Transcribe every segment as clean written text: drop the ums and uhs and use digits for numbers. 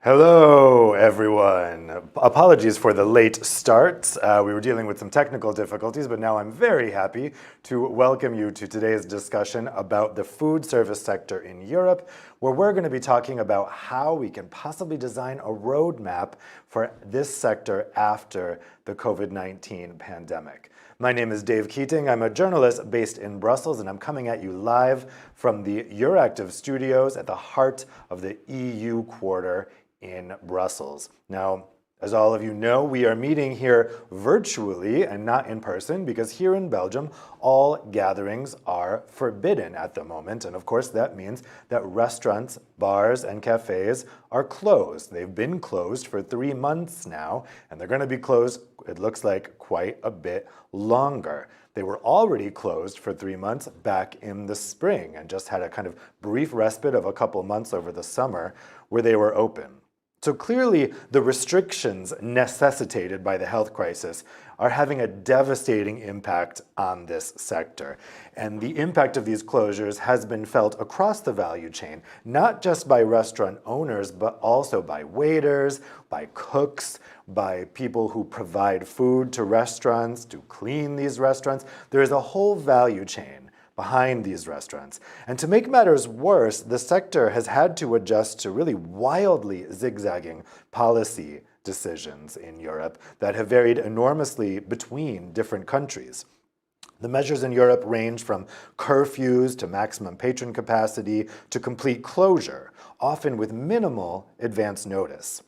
Hello, everyone. Apologies for the late start. We were dealing with some technical difficulties, but now I'm very happy to welcome you to today's discussion about the food service sector in Europe, where we're going to be talking about how we can possibly design a roadmap for this sector after the COVID-19 pandemic. My name is Dave Keating. I'm a journalist based in Brussels, and I'm coming at you live from the Euractiv studios at the heart of the EU quarter in Brussels. Now, as all of you know, we are meeting here virtually and not in person because here in Belgium, all gatherings are forbidden at the moment. And of course, that means that restaurants, bars, and cafes are closed. They've been closed for 3 months now, and they're going to be closed, it looks like, quite a bit longer. They were already closed for 3 months back in the spring and just had a kind of brief respite of a couple months over the summer where they were open. So clearly, the restrictions necessitated by the health crisis are having a devastating impact on this sector. And the impact of these closures has been felt across the value chain, not just by restaurant owners, but also by waiters, by cooks, by people who provide food to restaurants, to clean these restaurants. There is a whole value chain behind these restaurants. And to make matters worse, the sector has had to adjust to really wildly zigzagging policy decisions in Europe that have varied enormously between different countries. The measures in Europe range from curfews to maximum patron capacity to complete closure, often with minimal advance notice.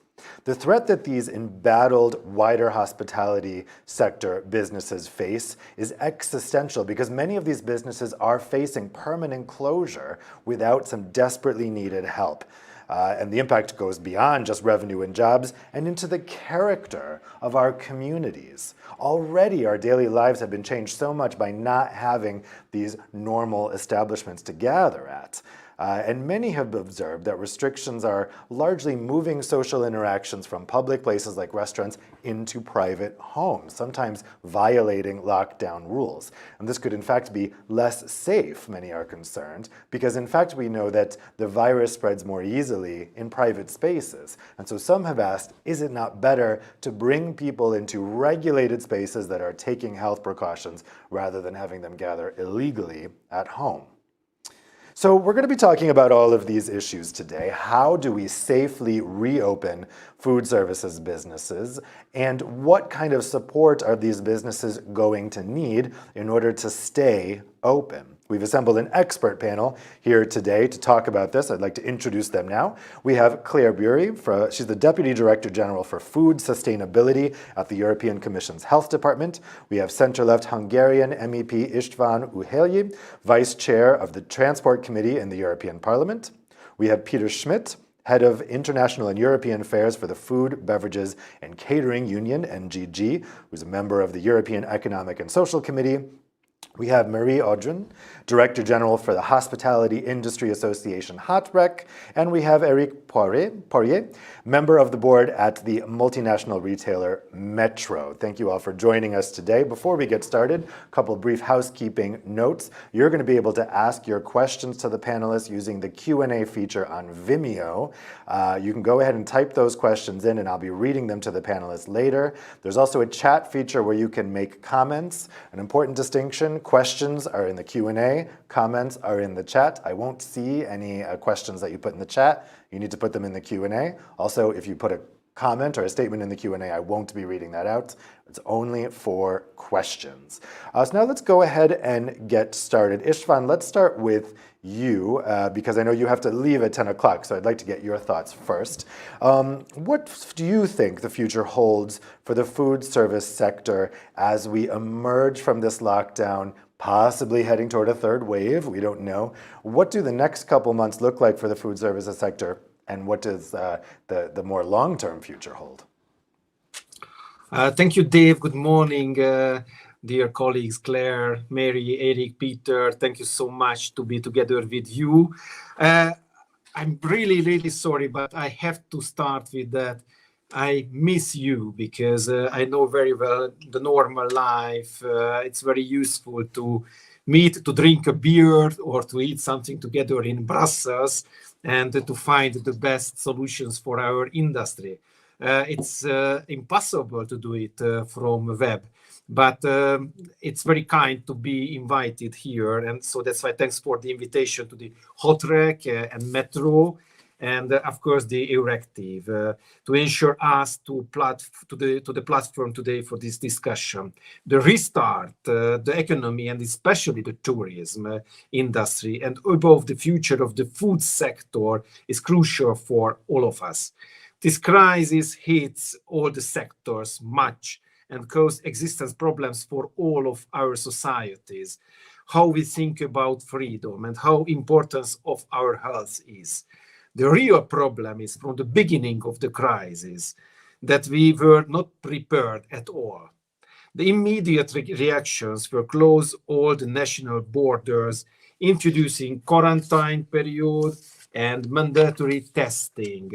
The threat that these embattled, wider hospitality sector businesses face is existential because many of these businesses are facing permanent closure without some desperately needed help. And the impact goes beyond just revenue and jobs and into the character of our communities. Already our daily lives have been changed so much by not having these normal establishments to gather at. And many have observed that restrictions are largely moving social interactions from public places like restaurants into private homes, sometimes violating lockdown rules. And this could in fact be less safe, many are concerned, because in fact we know that the virus spreads more easily in private spaces. And so some have asked, is it not better to bring people into regulated spaces that are taking health precautions rather than having them gather illegally at home? So we're going to be talking about all of these issues today. How do we safely reopen food services businesses? And what kind of support are these businesses going to need in order to stay open? We've assembled an expert panel here today to talk about this. I'd like to introduce them now. We have Claire Bury, she's the Deputy Director General for Food Sustainability at the European Commission's Health Department. We have center-left Hungarian MEP István Ujhelyi, Vice Chair of the Transport Committee in the European Parliament. We have Peter Schmidt, Head of International and European Affairs for the Food, Beverages and Catering Union, NGG, who's a member of the European Economic and Social Committee. We have Marie Audrin, Director General for the Hospitality Industry Association HOTREC, and we have Eric Poirier, member of the board at the multinational retailer Metro. Thank you all for joining us today. Before we get started, a couple brief housekeeping notes. You're going to be able to ask your questions to the panelists using the Q&A feature on Vimeo. You can go ahead and type those questions in, and I'll be reading them to the panelists later. There's also a chat feature where you can make comments. An important distinction: questions are in the Q&A, comments are in the chat. I won't see any questions that you put in the chat. You need to put them in the Q&A. Also, if you put a comment or a statement in the Q&A, I won't be reading that out. It's only for questions. So now let's go ahead and get started. István, let's start with you, because I know you have to leave at 10 o'clock, so I'd like to get your thoughts first. What do you think the future holds for the food service sector as we emerge from this lockdown, possibly heading toward a third wave? We don't know. What do the next couple months look like for the food services sector, and what does the more long-term future hold? Thank you, Dave. Good morning, dear colleagues, Claire, Mary, Eric, Peter. Thank you so much to be together with you. I'm really, really sorry, but I have to start with that. I miss you because I know very well the normal life. It's very useful to meet, to drink a beer or to eat something together in Brussels. and to find the best solutions for our industry. It's impossible to do it from web, but it's very kind to be invited here. And so that's why thanks for the invitation to the Hot Rec and Metro, and of course the Erective, to ensure us to the platform today for this discussion. The restart, the economy, and especially the tourism industry, and above the future of the food sector is crucial for all of us. This crisis hits all the sectors much and cause existence problems for all of our societies. How we think about freedom and how importance of our health is. The real problem is from the beginning of the crisis that we were not prepared at all. The immediate reactions were close all the national borders, introducing quarantine period and mandatory testing.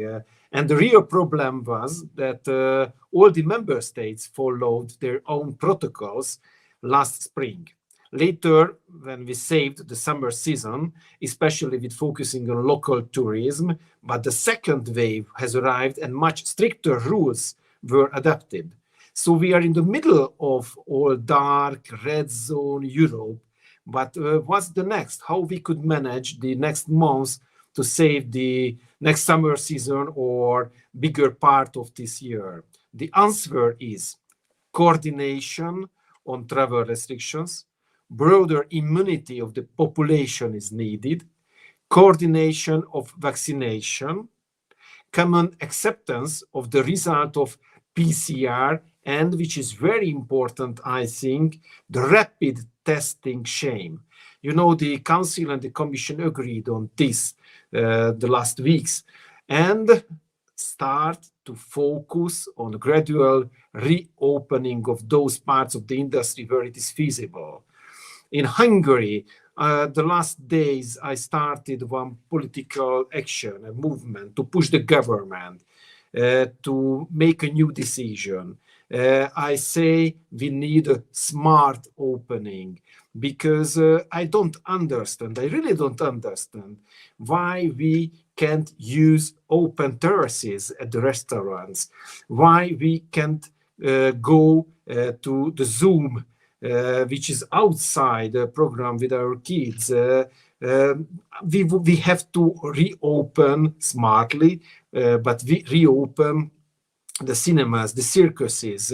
And the real problem was that all the member states followed their own protocols last spring. Later, when we saved the summer season, especially with focusing on local tourism, but the second wave has arrived and much stricter rules were adopted. So we are in the middle of all dark red zone Europe. But what's the next? How we could manage the next months to save the next summer season or bigger part of this year? The answer is coordination on travel restrictions, broader immunity of the population is needed, coordination of vaccination, common acceptance of the result of PCR, and which is very important, I think, the rapid testing scheme. You know, the Council and the Commission agreed on this the last weeks, and start to focus on gradual reopening of those parts of the industry where it is feasible. In Hungary, the last days, I started one political action, a movement to push the government to make a new decision. I say we need a smart opening because I don't understand, I really don't understand why we can't use open terraces at the restaurants, why we can't go to the Zoom which is outside the program with our kids. We have to reopen smartly, but we reopen the cinemas, the circuses.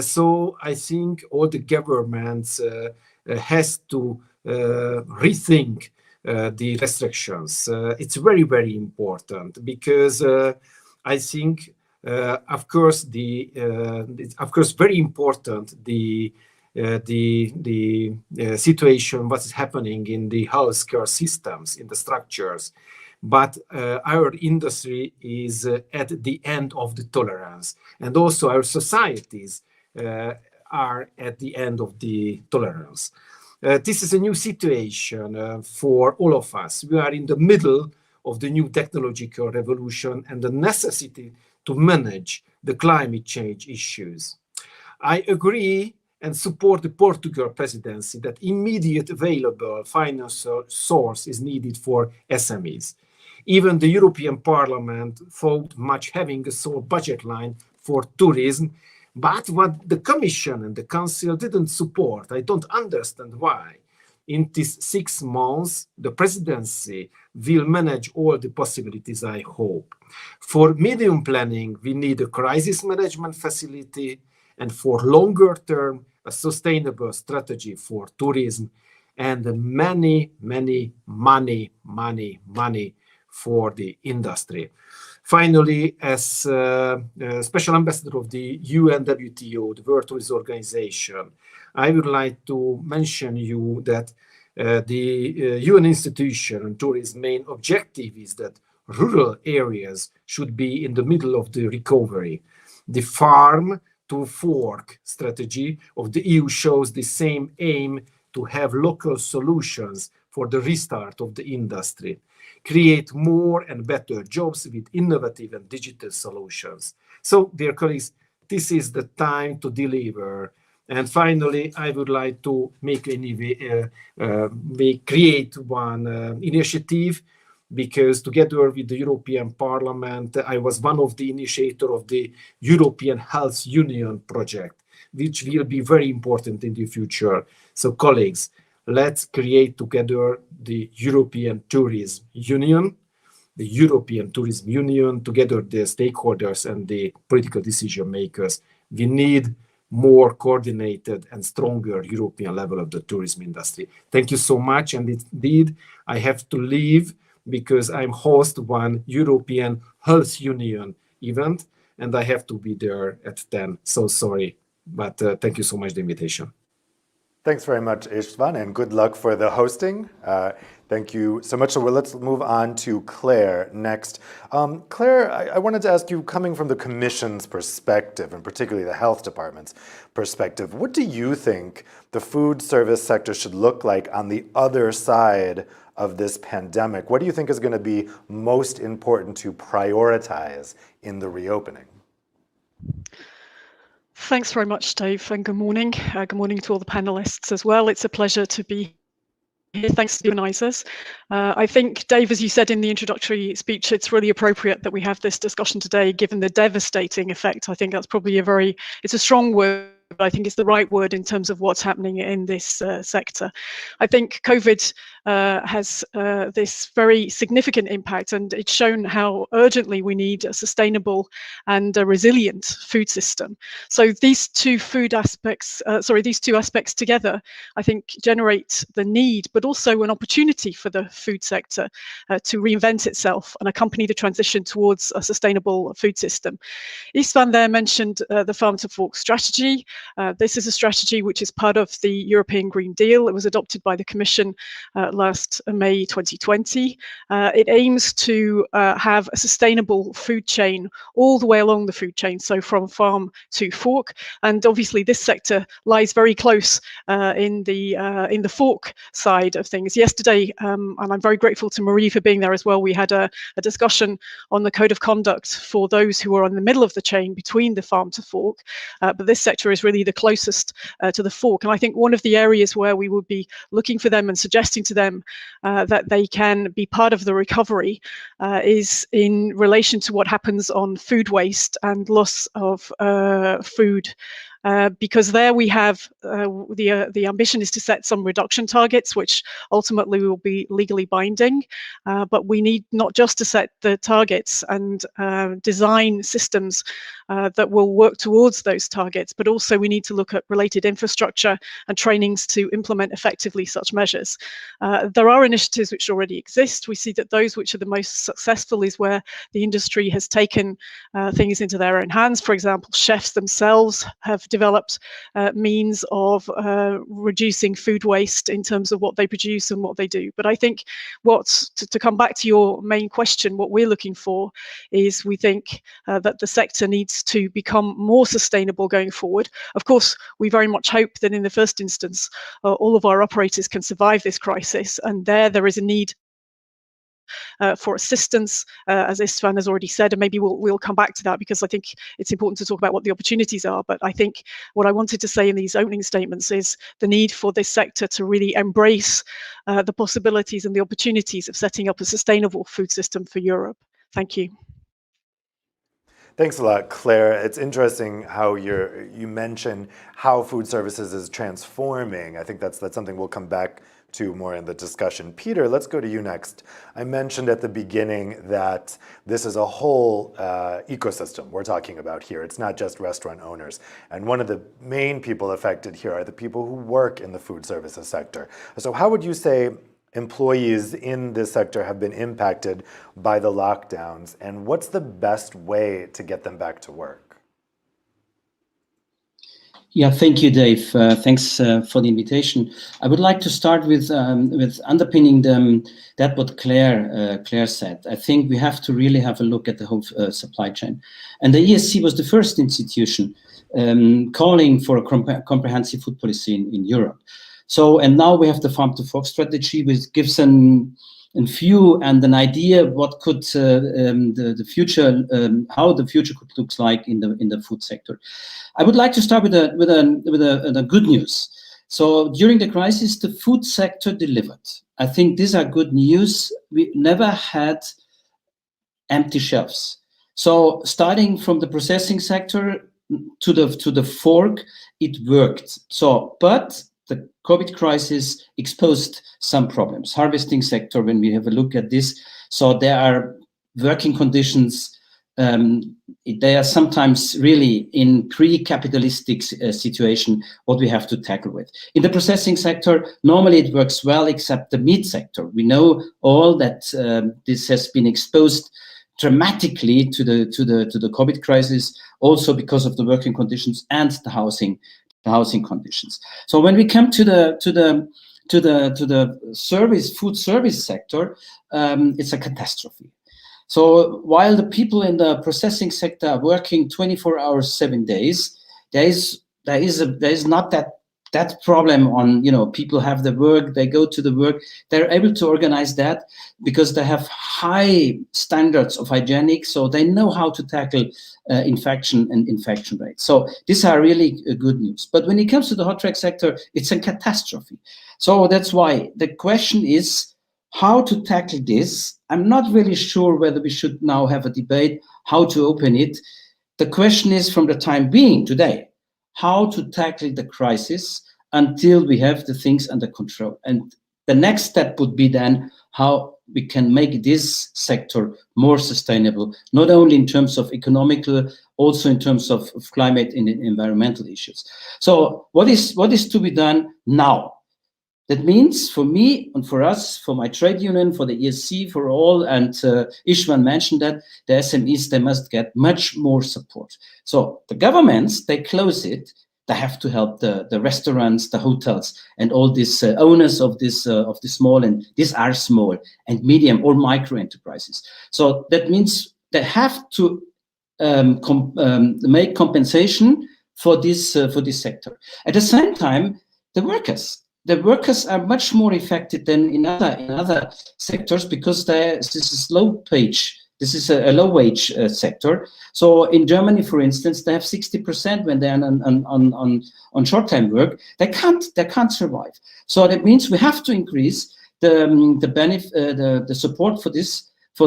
So I think all the governments has to rethink the restrictions. It's very, very important because I think, of course, very important the situation, what is happening in the healthcare systems, in the structures. But our industry is at the end of the tolerance. And also our societies are at the end of the tolerance. This is a new situation for all of us. We are in the middle of the new technological revolution and the necessity to manage the climate change issues. I agree and support the Portugal presidency that immediate available financial source is needed for SMEs. Even the European Parliament thought much having a sole budget line for tourism, but what the Commission and the Council didn't support, I don't understand why. In these 6 months, the presidency will manage all the possibilities, I hope. For medium planning, we need a crisis management facility, and for longer term, a sustainable strategy for tourism, and money for the industry. Finally, as Special Ambassador of the UNWTO, the World Tourism Organization, I would like to mention you that the UN institution and tourism main objective is that rural areas should be in the middle of the recovery. The farm to fork strategy of the EU shows the same aim to have local solutions for the restart of the industry, create more and better jobs with innovative and digital solutions. So, dear colleagues, this is the time to deliver. And finally, I would like to create one initiative because together with the European Parliament, I was one of the initiators of the European Health Union project, which will be very important in the future. So colleagues, let's create together the European Tourism Union, together the stakeholders and the political decision makers. We need more coordinated and stronger European level of the tourism industry. Thank you so much. And indeed, I have to leave because I'm host one European Health Union event, and I have to be there at 10. So sorry, but thank you so much for the invitation. Thanks very much, István, and good luck for the hosting. Thank you so much. So let's move on to Claire next. Claire, I wanted to ask you, coming from the Commission's perspective, and particularly the Health Department's perspective, what do you think the food service sector should look like on the other side of this pandemic? What do you think is going to be most important to prioritize in the reopening? Thanks very much, Dave, and good morning. Good morning to all the panelists as well. It's a pleasure to be here. Thanks to the organisers. I think, Dave, as you said in the introductory speech, it's really appropriate that we have this discussion today, given the devastating effect. I think that's probably it's a strong word, but I think it's the right word in terms of what's happening in this sector. I think COVID has this very significant impact, and it's shown how urgently we need a sustainable and a resilient food system. So these two aspects together, I think, generate the need, but also an opportunity for the food sector to reinvent itself and accompany the transition towards a sustainable food system. István there mentioned the Farm to Fork strategy. This is a strategy which is part of the European Green Deal. It was adopted by the Commission last May 2020. It aims to have a sustainable food chain all the way along the food chain, so from farm to fork. And obviously this sector lies very close in the fork side of things. Yesterday, and I'm very grateful to Marie for being there as well, we had a discussion on the code of conduct for those who are in the middle of the chain between the farm to fork. But this sector is really the closest to the fork. And I think one of the areas where we would be looking for them and suggesting to them that they can be part of the recovery is in relation to what happens on food waste and loss of food. Because there we have the ambition is to set some reduction targets, which ultimately will be legally binding. But we need not just to set the targets and design systems that will work towards those targets, but also we need to look at related infrastructure and trainings to implement effectively such measures. There are initiatives which already exist. We see that those which are the most successful is where the industry has taken things into their own hands. For example, chefs themselves have developed means of reducing food waste in terms of what they produce and what they do. But I think to come back to your main question, what we're looking for is we think that the sector needs to become more sustainable going forward. Of course, we very much hope that in the first instance, all of our operators can survive this crisis, and there is a need for assistance, as István has already said, and maybe we'll come back to that because I think it's important to talk about what the opportunities are. But I think what I wanted to say in these opening statements is the need for this sector to really embrace the possibilities and the opportunities of setting up a sustainable food system for Europe. Thank you. Thanks a lot, Claire. It's interesting how you mention how food services is transforming. I think that's something we'll come back to more in the discussion. Peter, let's go to you next. I mentioned at the beginning that this is a whole ecosystem we're talking about here. It's not just restaurant owners. And one of the main people affected here are the people who work in the food services sector. So how would you say employees in this sector have been impacted by the lockdowns, and what's the best way to get them back to work? Yeah, thank you, Dave. Thanks for the invitation. I would like to start with underpinning that what Claire said. I think we have to really have a look at the whole supply chain. And the ESC was the first institution calling for a comprehensive food policy in Europe. So, and now we have the Farm to Fork strategy, which gives a view and an idea what could the future, how the future could look like in the food sector. I would like to start with a good news. So during the crisis, the food sector delivered. I think these are good news. We never had empty shelves. So starting from the processing sector to the fork, it worked. So, but the COVID crisis exposed some problems. Harvesting sector, when we have a look at this, so there are working conditions. They are sometimes really in pre-capitalistic situation, what we have to tackle with. In the processing sector, normally it works well, except the meat sector. We know all that this has been exposed dramatically to the COVID crisis, also because of the working conditions and the housing conditions. So when we come to the food service sector, it's a catastrophe. So while the people in the processing sector are working 24 hours, 7 days, there is not that problem on, people have the work, they go to the work, they're able to organize that because they have high standards of hygienic, so they know how to tackle infection and infection rates. So these are really good news. But when it comes to the hot track sector, it's a catastrophe. So that's why the question is how to tackle this. I'm not really sure whether we should now have a debate how to open it. The question is, from the time being today, how to tackle the crisis until we have the things under control. And the next step would be then how we can make this sector more sustainable, not only in terms of economical, also in terms of climate and environmental issues. So what is to be done now? That means for me and for us, for my trade union, for the ESC, for all, and Ishwan mentioned that the SMEs, they must get much more support. So the governments, they close it. They have to help the restaurants, the hotels, and all these owners of the small, and these are small and medium or micro enterprises. So that means they have to make compensation for this sector. At the same time, the workers are much more affected than in other sectors because this is low wage. This is a low wage sector. So in Germany, for instance, they have 60% when they're on short-time work. They can't survive. So that means we have to increase the support for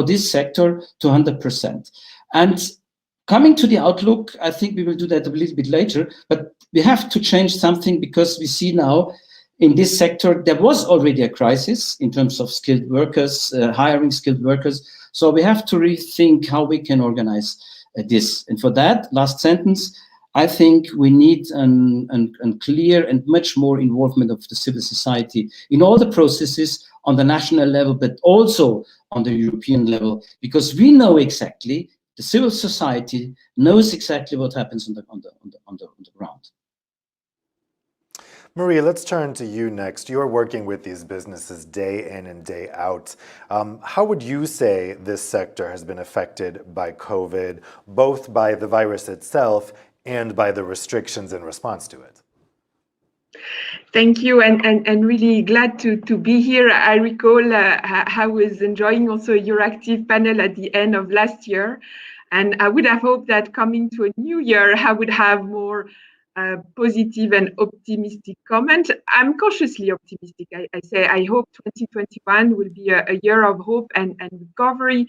this sector to 100%. And coming to the outlook, I think we will do that a little bit later. But we have to change something because we see now in this sector there was already a crisis in terms of skilled workers, hiring skilled workers. So we have to rethink how we can organize this. And for that, last sentence, I think we need a clear and much more involvement of the civil society in all the processes on the national level, but also on the European level, because we know exactly, the civil society knows exactly what happens on the ground. Maria, let's turn to you next. You're working with these businesses day in and day out. How would you say this sector has been affected by COVID, both by the virus itself and by the restrictions in response to it? Thank you, and really glad to be here. I recall I was enjoying also your active panel at the end of last year, and I would have hoped that coming to a new year, I would have more positive and optimistic comment. I'm cautiously optimistic. I say I hope 2021 will be a year of hope and recovery.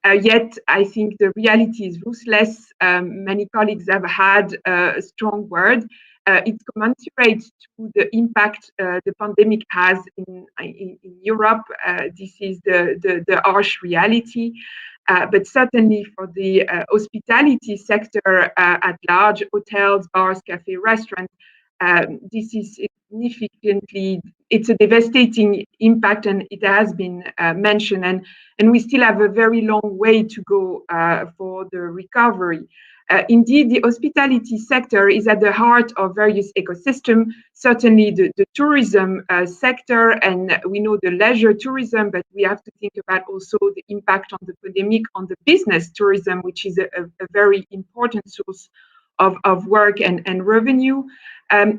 Yet I think the reality is ruthless. Many colleagues have had a strong word. It commensurates to the impact the pandemic has in Europe. This is the harsh reality. But certainly for the hospitality sector at large, hotels, bars, cafes, restaurants, this is significantly, it's a devastating impact, and it has been mentioned, and we still have a very long way to go for the recovery. Indeed, the hospitality sector is at the heart of various ecosystems, certainly the tourism sector, and we know the leisure tourism, but we have to think about also the impact on the pandemic on the business tourism, which is a very important source of work and revenue.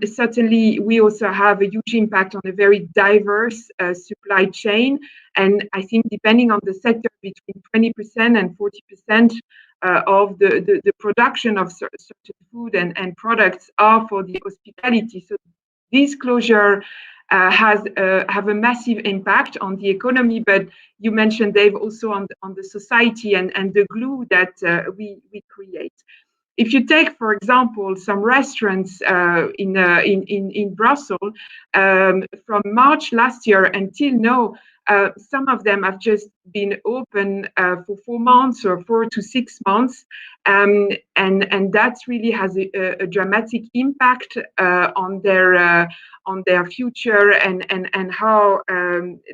Certainly, we also have a huge impact on a very diverse supply chain, and I think depending on the sector, between 20% and 40% of the production of certain food and products are for the hospitality. So this closure have a massive impact on the economy, but you mentioned, Dave, also on the society and the glue that we create. If you take, for example, some restaurants in Brussels, from March last year until now, some of them have just been open for 4 months or 4 to 6 months, and that really has a dramatic impact on their future and how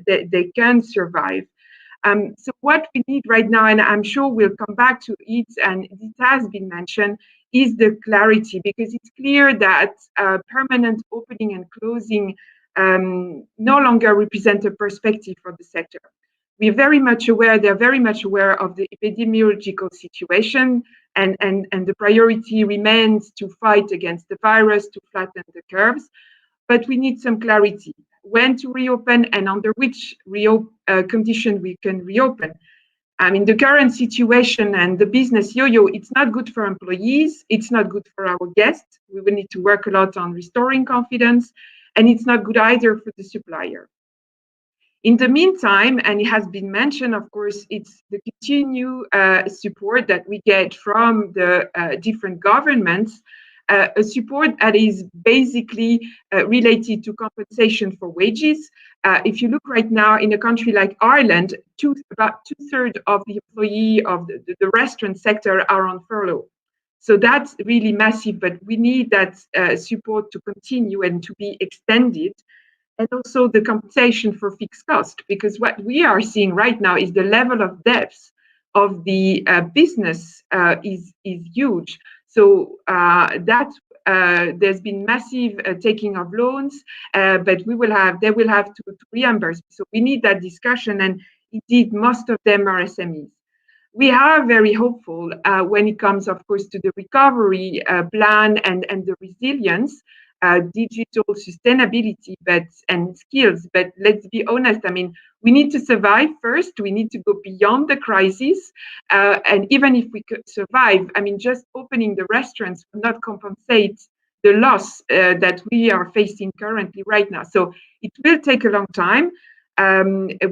they can survive. So what we need right now, and I'm sure we'll come back to it, and it has been mentioned, is the clarity, because it's clear that permanent opening and closing no longer represent a perspective for the sector. They're very much aware of the epidemiological situation, and the priority remains to fight against the virus, to flatten the curves. But we need some clarity when to reopen and under which condition we can reopen. I mean, the current situation and the business yo-yo, it's not good for employees, it's not good for our guests. We will need to work a lot on restoring confidence, and it's not good either for the supplier. In the meantime, and it has been mentioned, of course, it's the continued support that we get from the different governments, a support that is basically related to compensation for wages. If you look right now in a country like Ireland, about 2/3 of the employees of the restaurant sector are on furlough. So that's really massive, but we need that support to continue and to be extended. And also the compensation for fixed cost, because what we are seeing right now is the level of debts of the business is huge. So there's been massive taking of loans, but they will have to reimburse. So we need that discussion, and indeed most of them are SMEs. We are very hopeful when it comes, of course, to the recovery plan and the resilience. Digital sustainability and skills, but let's be honest, I mean, we need to survive first, we need to go beyond the crisis, and even if we could survive, I mean, just opening the restaurants will not compensate the loss that we are facing currently right now. So it will take a long time.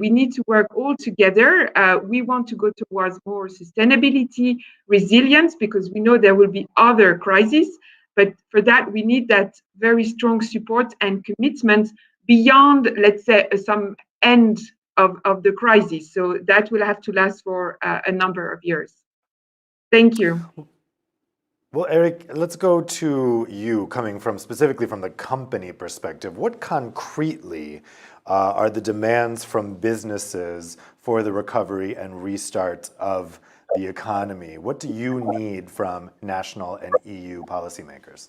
We need to work all together. We want to go towards more sustainability, resilience, because we know there will be other crises. But for that, we need that very strong support and commitment beyond, let's say, some end of the crisis. So that will have to last for a number of years. Thank you. Well, Eric, let's go to you, coming specifically from the company perspective. What concretely are the demands from businesses for the recovery and restart of the economy? What do you need from national and EU policymakers?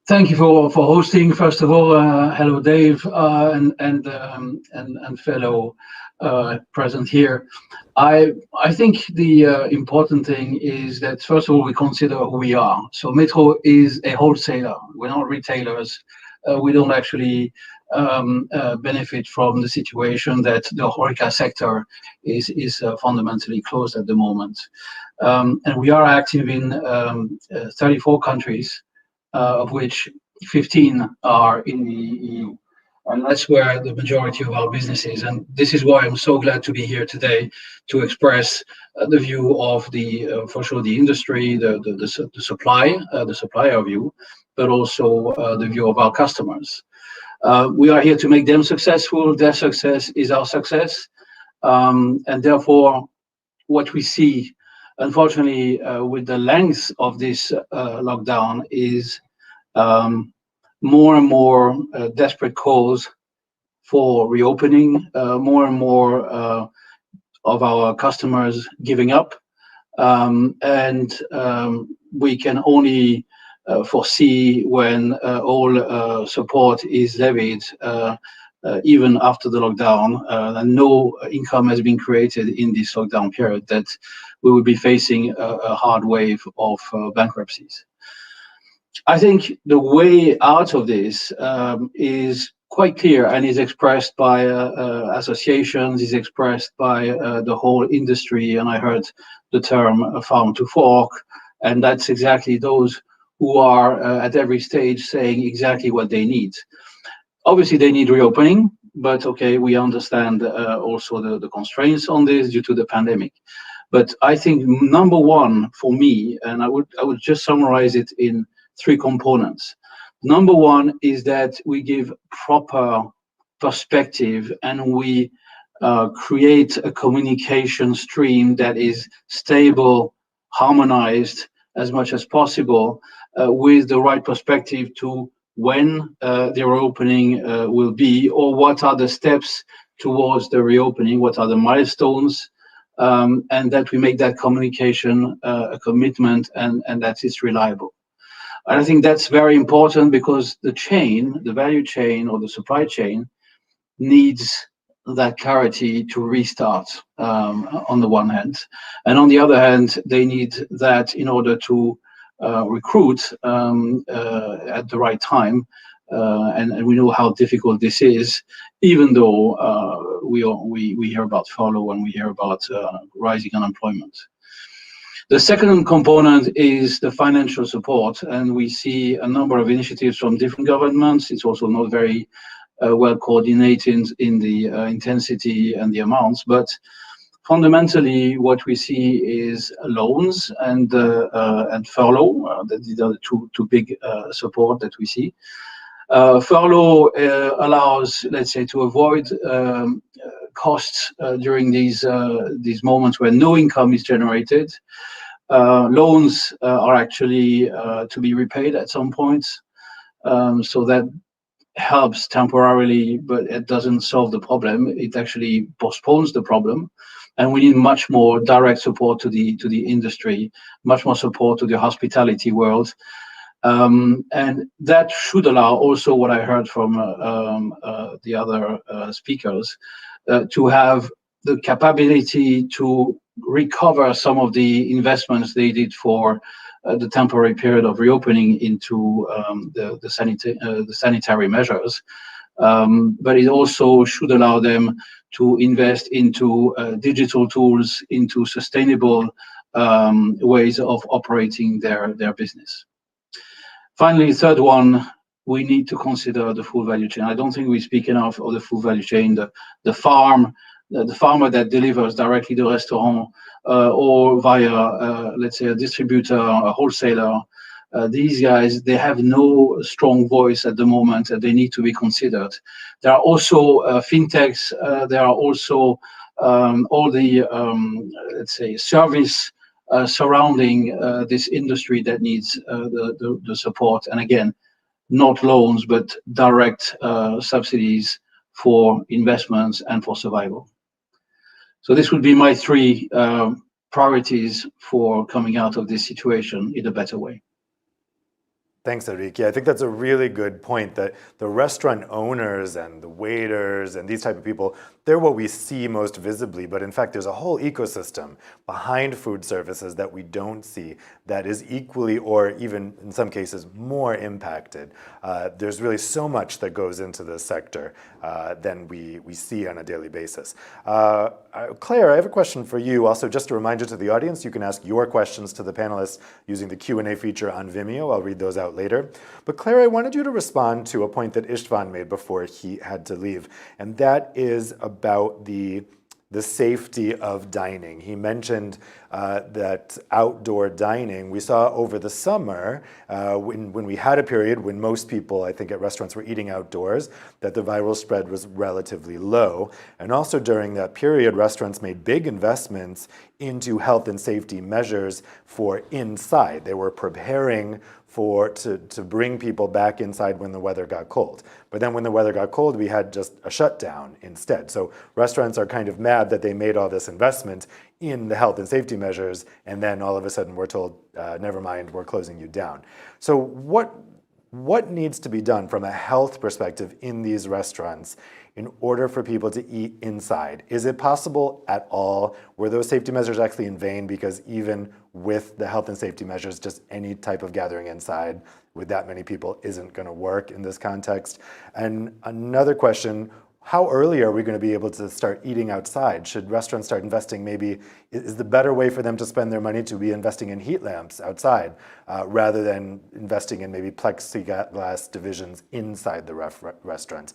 Thank you for hosting. First of all, hello, Dave, and fellow present here. I think the important thing is that first of all we consider who we are. So Metro is a wholesaler. We're not retailers. We don't actually benefit from the situation that the HoReCa sector is fundamentally closed at the moment. And we are active in 34 countries, of which 15 are in the EU. And that's where the majority of our business is. And this is why I'm so glad to be here today to express the view of for sure, the industry, the supplier view, but also the view of our customers. We are here to make them successful. Their success is our success. And therefore, what we see, unfortunately, with the length of this lockdown is more and more desperate calls for reopening, more and more of our customers giving up. And we can only foresee when all support is levied, even after the lockdown, and no income has been created in this lockdown period, that we will be facing a hard wave of bankruptcies. I think the way out of this is quite clear and is expressed by associations, is expressed by the whole industry. And I heard the term farm to fork, and that's exactly those who are at every stage saying exactly what they need. Obviously, they need reopening, but okay, we understand also the constraints on this due to the pandemic. But I think number one for me, and I would just summarize it in three components. Number one is that we give proper perspective and we create a communication stream that is stable, harmonized as much as possible, with the right perspective to when the reopening will be, or what are the steps towards the reopening, what are the milestones, and that we make that communication a commitment and that it's reliable. And I think that's very important because the chain, the value chain or the supply chain needs that clarity to restart on the one hand. And on the other hand, they need that in order to recruit at the right time. And we know how difficult this is, even though we hear about furlough and we hear about rising unemployment. The second component is the financial support, and we see a number of initiatives from different governments. It's also not very well coordinated in the intensity and the amounts, but fundamentally what we see is loans and furlough. These are the two big support that we see. Furlough allows, let's say, to avoid costs during these moments where no income is generated. Loans are actually to be repaid at some point, so that helps temporarily, but it doesn't solve the problem. It actually postpones the problem, and we need much more direct support to the industry, much more support to the hospitality world. And that should allow also what I heard from the other speakers to have the capability to recover some of the investments they did for the temporary period of reopening into the sanitary measures. But it also should allow them to invest into digital tools, into sustainable ways of operating their business. Finally, third one, we need to consider the full value chain. I don't think we speak enough of the full value chain, the farmer that delivers directly to the restaurant or via, let's say, a distributor, a wholesaler. These guys, they have no strong voice at the moment, and they need to be considered. There are also fintechs, there are also all the, let's say, service surrounding this industry that needs the support. And again, not loans, but direct subsidies for investments and for survival. So this would be my three priorities for coming out of this situation in a better way. Thanks, Enrique. I think that's a really good point, that the restaurant owners and the waiters and these type of people, they're what we see most visibly, but in fact there's a whole ecosystem behind food services that we don't see that is equally or even in some cases more impacted. There's really so much that goes into this sector than we see on a daily basis. Claire, I have a question for you. Also, just a reminder to the audience, you can ask your questions to the panelists using the Q&A feature on Vimeo. I'll read those out later. But Claire, I wanted you to respond to a point that Istvan made before he had to leave, and that is about the safety of dining. He mentioned that outdoor dining, we saw over the summer, when we had a period when most people, I think, at restaurants were eating outdoors, that the viral spread was relatively low. And also during that period, restaurants made big investments into health and safety measures for inside. They were preparing to bring people back inside when the weather got cold. But then when the weather got cold, we had just a shutdown instead. So restaurants are kind of mad that they made all this investment in the health and safety measures, and then all of a sudden we're told, never mind, we're closing you down. So what needs to be done from a health perspective in these restaurants in order for people to eat inside? Is it possible at all? Were those safety measures actually in vain? Because even with the health and safety measures, just any type of gathering inside with that many people isn't going to work in this context. And another question, How early are we going to be able to start eating outside? Should restaurants start investing, maybe, is the better way for them to spend their money to be investing in heat lamps outside rather than investing in maybe plexiglass divisions inside the restaurant?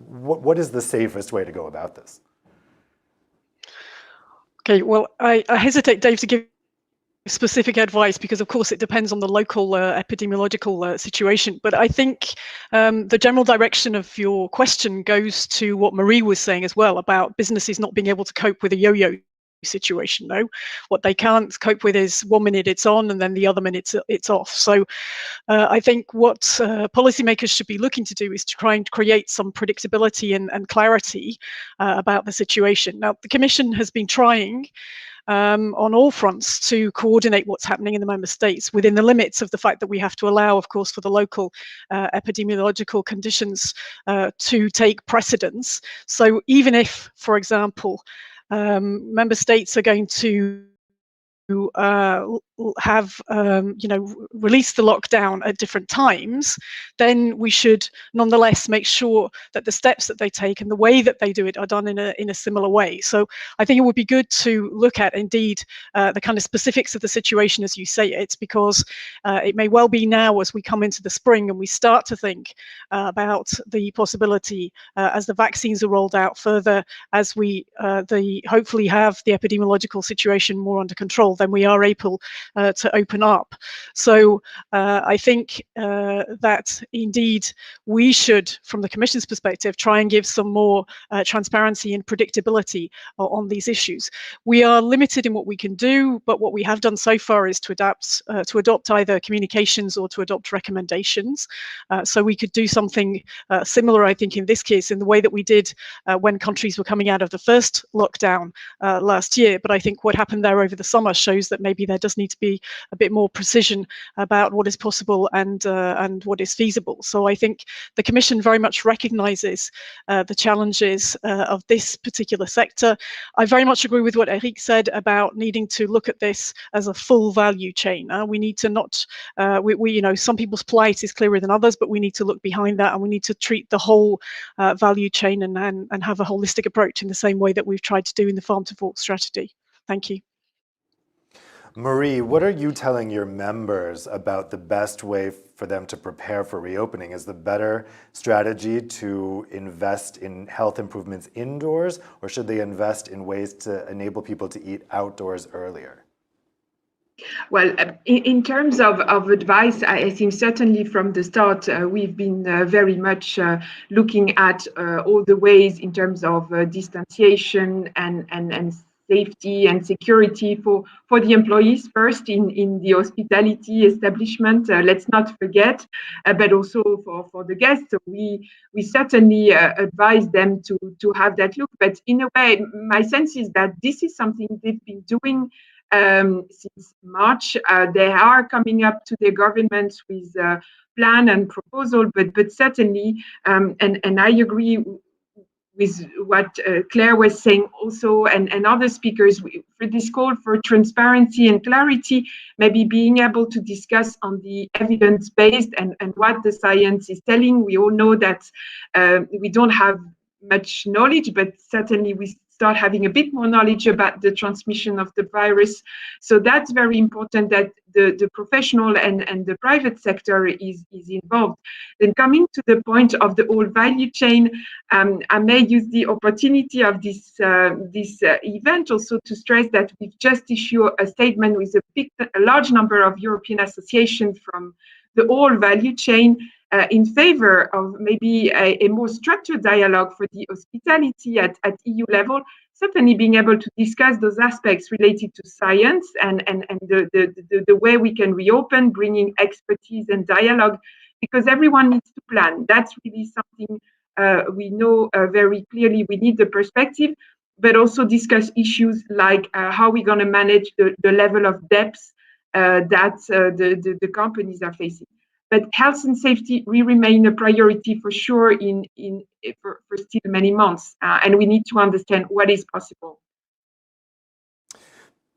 What is the safest way to go about this? Okay, well, I hesitate, Dave, to give specific advice because, of course, it depends on the local epidemiological situation. But I think the general direction of your question goes to what Marie was saying as well about businesses not being able to cope with a yo-yo situation. No, what they can't cope with is 1 minute it's on and then the other minute it's off. So I think what policymakers should be looking to do is to try and create some predictability and clarity about the situation. Now, the Commission has been trying on all fronts to coordinate what's happening in the member states within the limits of the fact that we have to allow, of course, for the local epidemiological conditions to take precedence. So even if, for example, member states are going to have release the lockdown at different times, then we should nonetheless make sure that the steps that they take and the way that they do it are done in a similar way. So I think it would be good to look at indeed the kind of specifics of the situation as you say it, because it may well be now as we come into the spring and we start to think about the possibility as the vaccines are rolled out further, as we hopefully have the epidemiological situation more under control, then we are able to open up. So I think that indeed we should, from the Commission's perspective, try and give some more transparency and predictability on these issues. We are limited in what we can do, but what we have done so far is to adopt either communications or to adopt recommendations. So we could do something similar, I think, in this case, in the way that we did when countries were coming out of the first lockdown last year. But I think what happened there over the summer shows that maybe there does need to be a bit more precision about what is possible and what is feasible. So I think the Commission very much recognises the challenges of this particular sector. I very much agree with what Eric said about needing to look at this as a full value chain. We need to not, some people's plight is clearer than others, but we need to look behind that and we need to treat the whole value chain and have a holistic approach in the same way that we've tried to do in the Farm to Fork strategy. Thank you. Marie, what are you telling your members about the best way for them to prepare for reopening? Is the better strategy to invest in health improvements indoors, or should they invest in ways to enable people to eat outdoors earlier? Well, in terms of advice, I think certainly from the start, we've been very much looking at all the ways in terms of distanciation and safety and security for the employees first in the hospitality establishment. Let's not forget, but also for the guests. So we certainly advise them to have that look. But in a way, my sense is that this is something they've been doing since March. They are coming up to their governments with a plan and proposal, but certainly, and I agree with what Claire was saying also, and other speakers, for this call for transparency and clarity, maybe being able to discuss on the evidence-based and what the science is telling. We all know that we don't have much knowledge, but certainly we start having a bit more knowledge about the transmission of the virus. So that's very important that the professional and the private sector is involved. Then coming to the point of the whole value chain, I may use the opportunity of this event also to stress that we've just issued a statement with a large number of European associations from the whole value chain in favor of maybe a more structured dialogue for the hospitality at EU level, certainly being able to discuss those aspects related to science and the way we can reopen, bringing expertise and dialogue, because everyone needs to plan. That's really something we know very clearly. We need the perspective, but also discuss issues like how we're going to manage the level of debts that the companies are facing. But health and safety will remain a priority for sure for still many months, and we need to understand what is possible.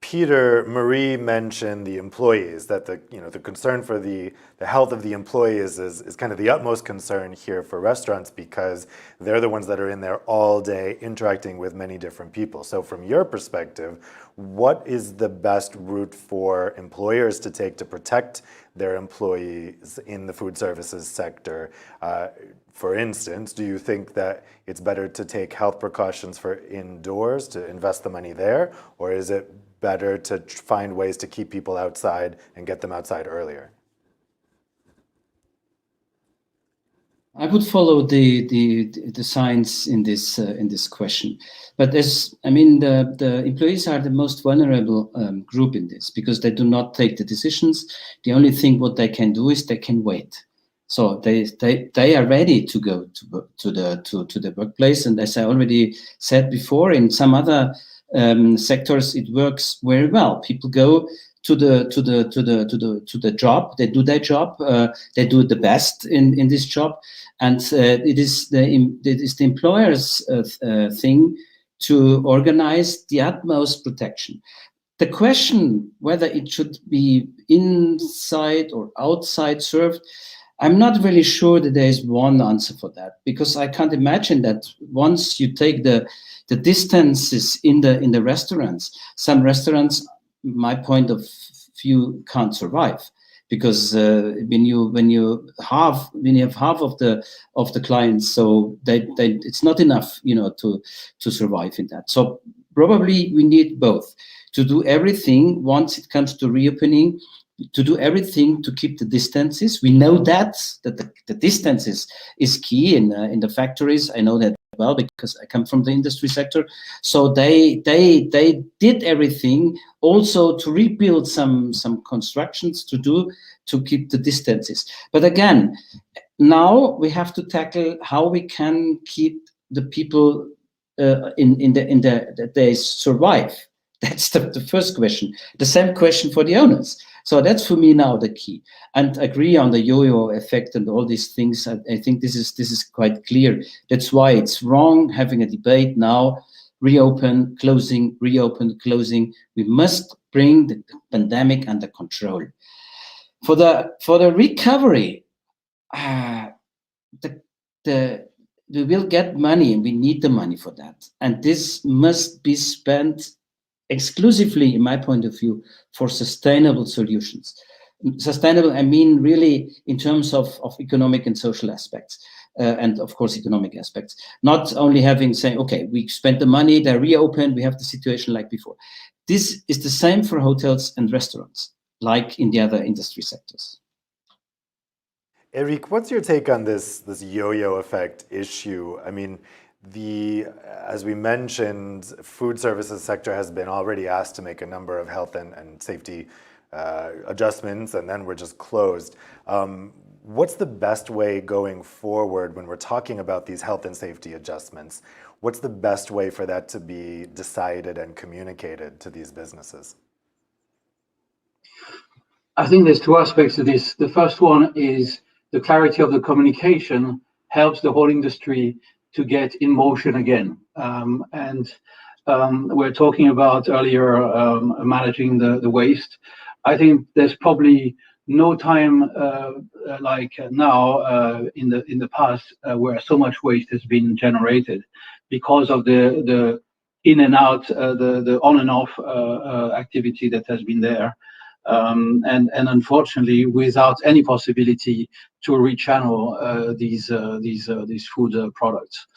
Peter, Marie mentioned the employees, that the concern for the health of the employees is kind of the utmost concern here for restaurants, because they're the ones that are in there all day interacting with many different people. So from your perspective, what is the best route for employers to take to protect their employees in the food services sector? For instance, do you think that it's better to take health precautions for indoors, to invest the money there, or is it better to find ways to keep people outside and get them outside earlier? I would follow the science in this question, but the employees are the most vulnerable group in this, because they do not take the decisions. The only thing what they can do is they can wait. So they are ready to go to the workplace, and as I already said before, in some other sectors it works very well. People go to the job. They do their job. They do the best in this job, and it is the employer's thing to organize the utmost protection. The question whether it should be inside or outside served, I'm not really sure that there is one answer for that, because I can't imagine that once you take the distances in the restaurants, some restaurants, my point of view, can't survive, because when you have half of the clients, so it's not enough, to survive in that. So probably we need both to do everything once it comes to reopening, to do everything to keep the distances. We know that the distances is key in the factories. I know that well, because I come from the industry sector. So they did everything also to rebuild some constructions to keep the distances. But again, now we have to tackle how we can keep the people that they survive. That's the first question. The same question for the owners. So that's for me now the key. And agree on the yo-yo effect and all these things. I think this is quite clear. That's why it's wrong having a debate now. Reopen, closing, reopen, closing. We must bring the pandemic under control. For the recovery, we will get money, and we need the money for that. And this must be spent exclusively, in my point of view, for sustainable solutions. Sustainable, I mean really in terms of economic and social aspects, and of course economic aspects. Not only saying, okay, we spent the money, they reopened, we have the situation like before. This is the same for hotels and restaurants, like in the other industry sectors. Eric, what's your take on this yo-yo effect issue? I mean, as we mentioned, food services sector has been already asked to make a number of health and safety adjustments, and then we're just closed. What's the best way going forward when we're talking about these health and safety adjustments? What's the best way for that to be decided and communicated to these businesses? I think there's two aspects to this. The first one is the clarity of the communication helps the whole industry to get in motion again. We're talking about earlier managing the waste. I think there's probably no time like now in the past where so much waste has been generated because of the in and out, the on and off activity that has been there. And unfortunately, without any possibility to rechannel these food products.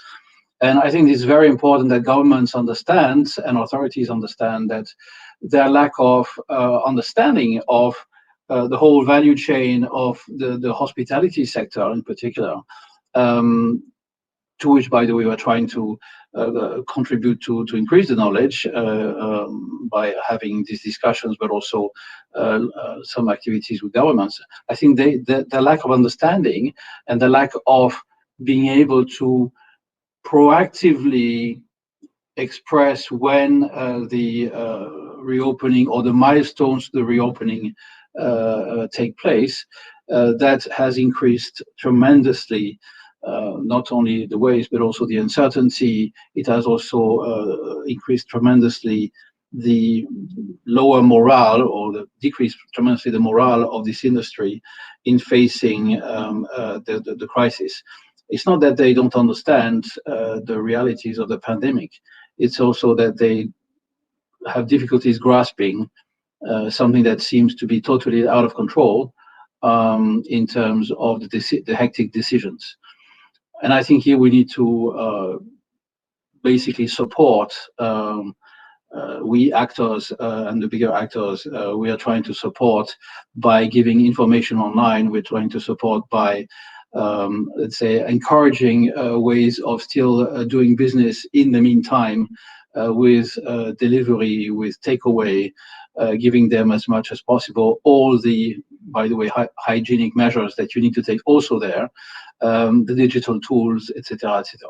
And I think it's very important that governments understand and authorities understand that their lack of understanding of the whole value chain of the hospitality sector in particular, to which, by the way, we're trying to contribute to increase the knowledge by having these discussions, but also some activities with governments. I think the lack of understanding and the lack of being able to proactively express when the reopening or the milestones to the reopening take place, that has increased tremendously. Not only the waste, but also the uncertainty. It has also increased tremendously the lower morale or the decrease tremendously the morale of this industry in facing the crisis. It's not that they don't understand the realities of the pandemic. It's also that they have difficulties grasping something that seems to be totally out of control in terms of the hectic decisions. And I think here we need to basically support we actors and the bigger actors. We are trying to support by giving information online. We're trying to support by let's say encouraging ways of still doing business in the meantime with delivery, with takeaway, giving them as much as possible all the, by the way, hygienic measures that you need to take also there, the digital tools, etc., etc.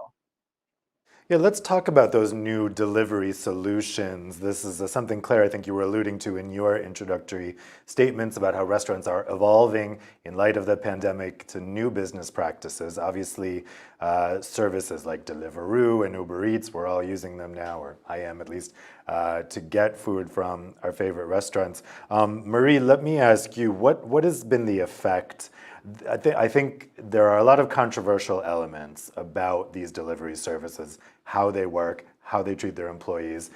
Yeah, let's talk about those new delivery solutions. This is something, Claire, I think you were alluding to in your introductory statements about how restaurants are evolving in light of the pandemic to new business practices. Obviously, services like Deliveroo and Uber Eats, we're all using them now, or I am at least, to get food from our favorite restaurants. Marie, let me ask you, what has been the effect? I think there are a lot of controversial elements about these delivery services, how they work, how they treat their employees.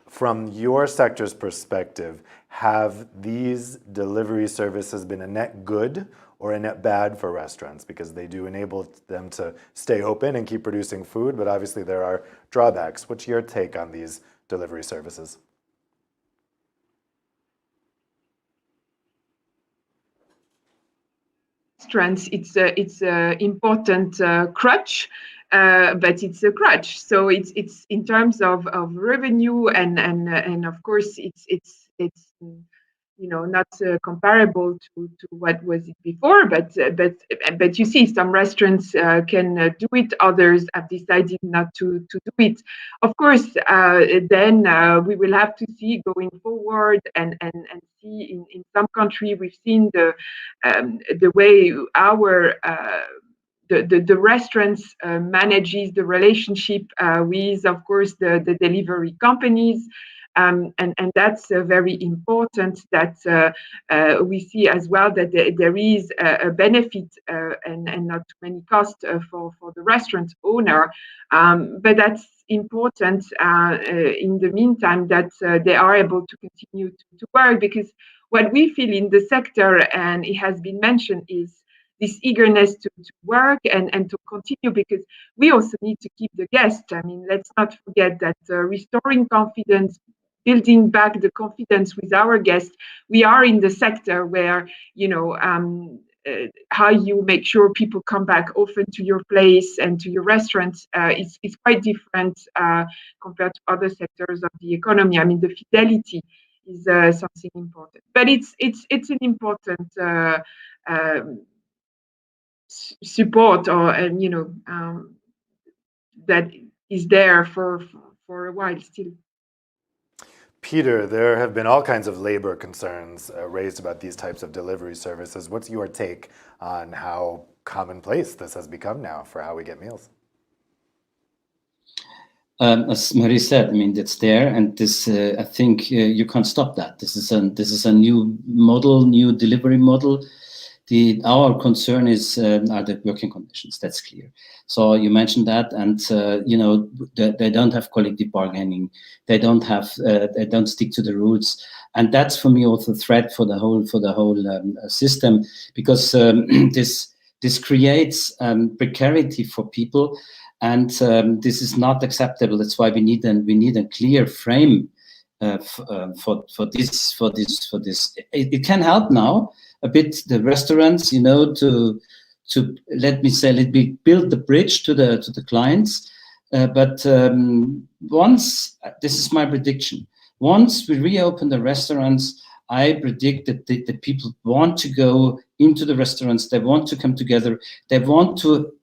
From your sector's perspective, have these delivery services been a net good or a net bad for restaurants? Because they do enable them to stay open and keep producing food, but obviously there are drawbacks. What's your take on these delivery services? Restaurants, it's a important crutch, but it's a crutch. So it's in terms of revenue and of course it's not comparable to what was it before. But you see, some restaurants can do it. Others have decided not to do it. Of course, then we will have to see going forward and see in some country we've seen the way our the restaurants manages the relationship with, of course, the delivery companies. And that's very important that we see as well that there is a benefit and not too many costs for the restaurant owner. But that's important in the meantime that they are able to continue to work, because what we feel in the sector, and it has been mentioned, is this eagerness to work and to continue, because we also need to keep the guests. I mean, let's not forget that restoring confidence, building back the confidence with our guests, we are in the sector where, how you make sure people come back often to your place and to your restaurants is quite different compared to other sectors of the economy. I mean, the fidelity is something important, but it's an important support, or that is there for a while still. Peter, there have been all kinds of labor concerns raised about these types of delivery services. What's your take on how commonplace this has become now for how we get meals? As Marie said, I mean, it's there, and this I think you can't stop that. This is a new model, new delivery model. Our concern is are the working conditions. That's clear. So you mentioned that, and they don't have collective bargaining. They don't stick to the rules, and that's for me also a threat for the whole system, because this creates precarity for people, and this is not acceptable. That's why we need a clear frame for this. It can help now a bit the restaurants, to let me build the bridge to the clients. But once, this is my prediction, once we reopen the restaurants, I predict that the people want to go into the restaurants. They want to come together. They want to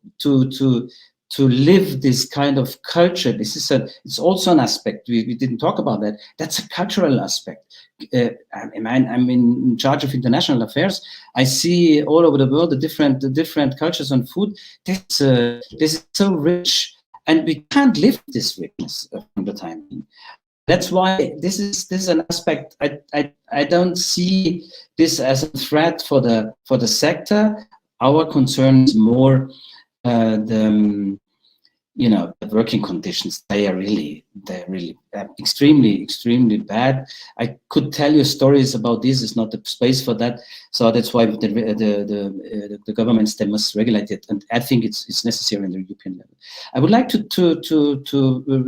live this kind of culture. It's also an aspect. We didn't talk about that. That's a cultural aspect. I'm in charge of international affairs. I see all over the world the different cultures on food. This is so rich, and we can't live this richness from the time being. That's why this is an aspect I don't see this as a threat for the sector. Our concern is more the working conditions. They're really extremely bad. I could tell you stories about this. It's not the space for that. So that's why the governments, they must regulate it, and I think it's necessary in the European level. I would like to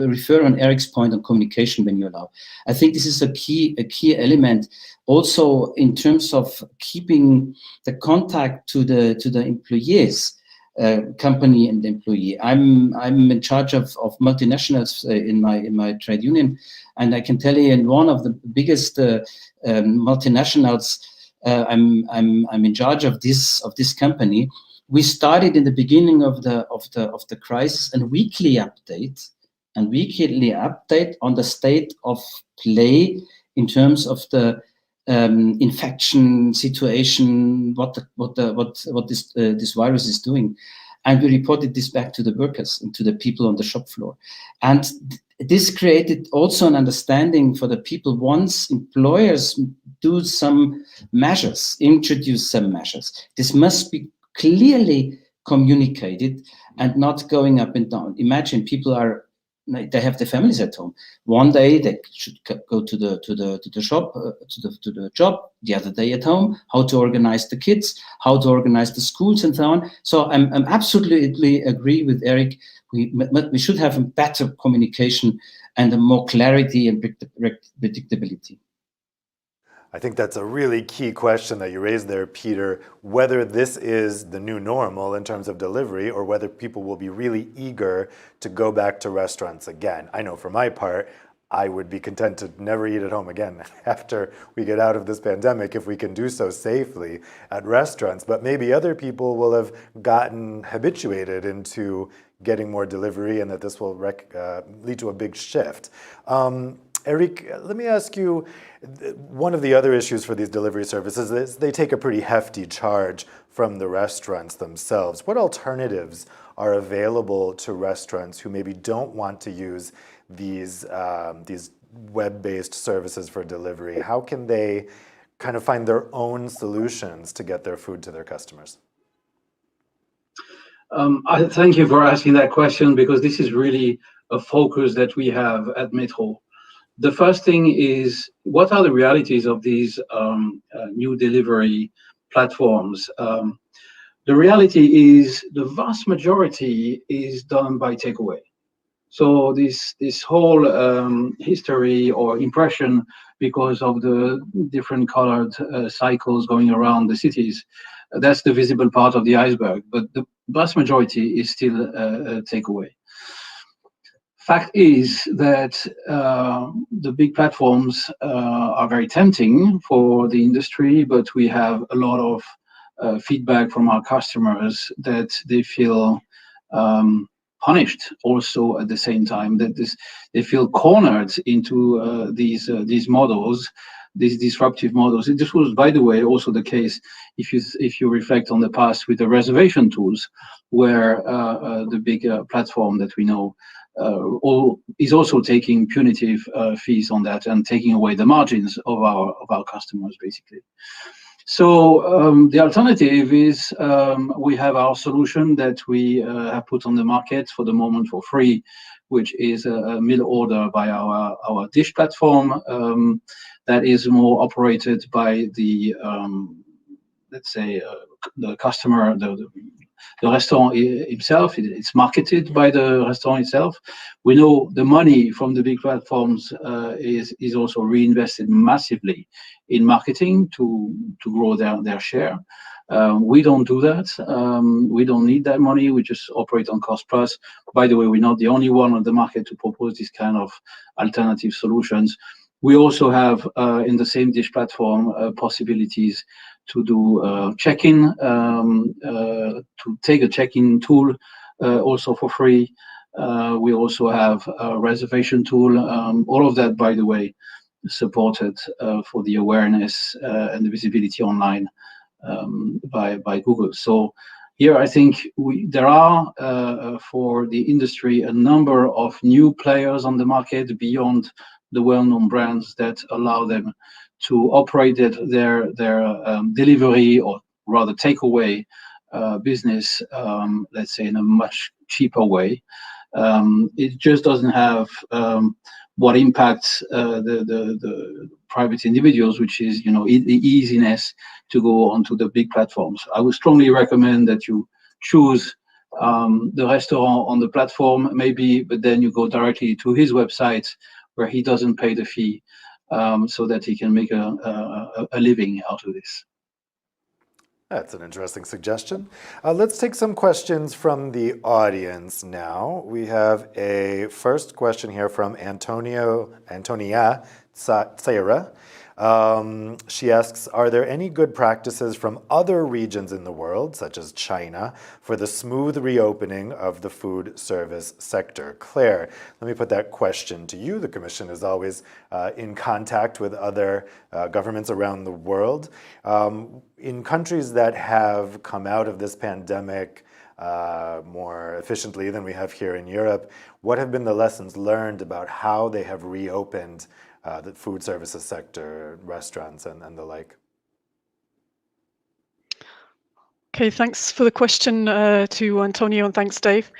refer on Eric's point on communication, when you allow. I think this is a key element, also in terms of keeping the contact to the employees. Company and employee. I'm in charge of multinationals in my trade union, and I can tell you, in one of the biggest multinationals, I'm in charge of this company. We started in the beginning of the crisis a weekly update on the state of play in terms of the infection situation, what this virus is doing, and we reported this back to the workers and to the people on the shop floor. And this created also an understanding for the people. Once employers do some measures, introduce some measures, this must be clearly communicated and not going up and down. Imagine people they have their families at home. One day they should go to the shop, to the job. The other day at home. How to organize the kids, how to organize the schools, and so on. So I'm absolutely agree with Eric. We should have a better communication and a more clarity and predictability. I think that's a really key question that you raised there, Peter, whether this is the new normal in terms of delivery, or whether people will be really eager to go back to restaurants again. I know for my part, I would be content to never eat at home again after we get out of this pandemic, if we can do so safely at restaurants. But maybe other people will have gotten habituated into getting more delivery, and that this will lead to a big shift. Eric, let me ask you, one of the other issues for these delivery services is they take a pretty hefty charge from the restaurants themselves. What alternatives are available to restaurants who maybe don't want to use these web-based services for delivery? How can they kind of find their own solutions to get their food to their customers? I thank you for asking that question, because this is really a focus that we have at Metro. The first thing is, what are the realities of these new delivery platforms? The reality is the vast majority is done by takeaway. So this whole history or impression, because of the different colored cycles going around the cities, that's the visible part of the iceberg. But the vast majority is still takeaway. Fact is that the big platforms are very tempting for the industry, but we have a lot of feedback from our customers that they feel punished also at the same time, that they feel cornered into these models, these disruptive models. This was, by the way, also the case if you reflect on the past with the reservation tools, where the big platform that we know is also taking punitive fees on that and taking away the margins of our customers, basically. So the alternative is we have our solution that we have put on the market for the moment for free, which is a meal order by our dish platform that is more operated by the let's say the customer, the restaurant itself. It's marketed by the restaurant itself. We know the money from the big platforms is also reinvested massively in marketing to grow their share. We don't do that. We don't need that money. We just operate on cost plus. By the way, we're not the only one on the market to propose this kind of alternative solutions. We also have in the same dish platform possibilities to do check-in, to take a check-in tool also for free. We also have a reservation tool. All of that, by the way, supported for the awareness and the visibility online by Google. So here I think there are for the industry a number of new players on the market beyond the well-known brands that allow them to operate their delivery, or rather takeaway business, let's say, in a much cheaper way. It just doesn't have what impacts the private individuals, which is, the easiness to go onto the big platforms. I would strongly recommend that you choose the restaurant on the platform, maybe, but then you go directly to his website where he doesn't pay the fee, so that he can make a living out of this. That's an interesting suggestion. Let's take some questions from the audience now. We have a first question here from Antonia Tsaira. She asks, are there any good practices from other regions in the world, such as China, for the smooth reopening of the food service sector? Claire, let me put that question to you. The Commission is always in contact with other governments around the world. In countries that have come out of this pandemic more efficiently than we have here in Europe, what have been the lessons learned about how they have reopened the food services sector, restaurants, and the like? Okay, thanks for the question to Antonio, and thanks, Dave.